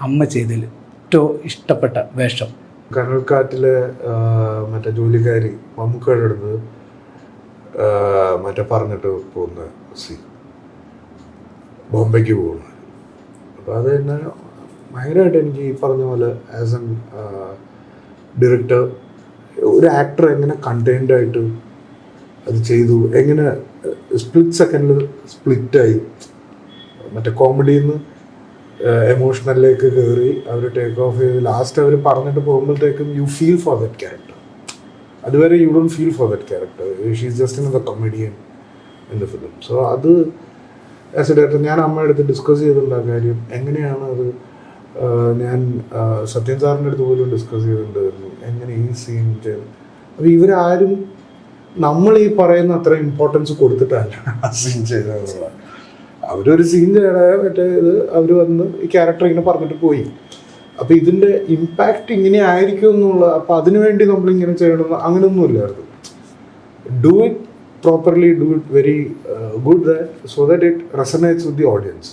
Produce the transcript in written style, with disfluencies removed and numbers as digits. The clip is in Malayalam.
അമ്മ ചെയ്തതിൽ ഏറ്റവും ഇഷ്ടപ്പെട്ട വേഷം? കനൽക്കാറ്റിലെ മറ്റേ ജോലിക്കാരി മമ്മൂക്കയുടെ അടുത്ത് മറ്റേ പറഞ്ഞിട്ട് പോകുന്ന സീൻ, ബോംബെക്ക് പോകുന്നത്. അപ്പോൾ അത് തന്നെ ഭയങ്കരമായിട്ട് എനിക്ക് ഈ പറഞ്ഞ പോലെ ആസ് എൻ ഡയറക്ടർ ഒരു ആക്ടർ എങ്ങനെ കണ്ടെയ്ൻഡായിട്ട് അത് ചെയ്തു, എങ്ങനെ സ്പ്ലിറ്റ് സെക്കൻഡിൽ സ്പ്ലിറ്റായി മറ്റേ കോമഡിയിൽ നിന്ന് എമോഷണലിലേക്ക് കയറി അവർ ടേക്ക് ഓഫ് ചെയ്ത് ലാസ്റ്റ് അവർ പറഞ്ഞിട്ട് പോകുമ്പോഴത്തേക്കും you feel for that character. അതുവരെ you don't feel for that character, she is just in the comedian in the film. So അത് ആസ് എ ഡയറക്ടർ ഞാൻ അമ്മയുടെ അടുത്ത് ഡിസ്കസ് ചെയ്തിട്ടുണ്ട് ആ കാര്യം, എങ്ങനെയാണ് അത്. ഞാൻ സത്യൻ സാറിൻ്റെ അടുത്ത് പോലും ഡിസ്കസ് ചെയ്തിട്ടുണ്ടായിരുന്നു എങ്ങനെ ഈ സീൻ ചെയ്ത്. അപ്പോൾ ഇവരാരും നമ്മൾ ഈ പറയുന്ന അത്ര ഇമ്പോർട്ടൻസ് കൊടുത്തിട്ടല്ല ആ സീൻ ചെയ്തതെന്നുള്ളത്. അവരൊരു സീൻ ചെയ്യണ മറ്റേ ഇത് അവർ വന്ന് ഈ ക്യാരക്ടർ ഇങ്ങനെ പറഞ്ഞിട്ട് പോയി. അപ്പോൾ ഇതിൻ്റെ ഇമ്പാക്റ്റ് ഇങ്ങനെ ആയിരിക്കും എന്നുള്ള, അപ്പോൾ അതിനുവേണ്ടി നമ്മളിങ്ങനെ ചെയ്യണമെന്ന് അങ്ങനെയൊന്നും ഇല്ലായിരുന്നു. Do it properly, do it very good there so that it resonates with the audience.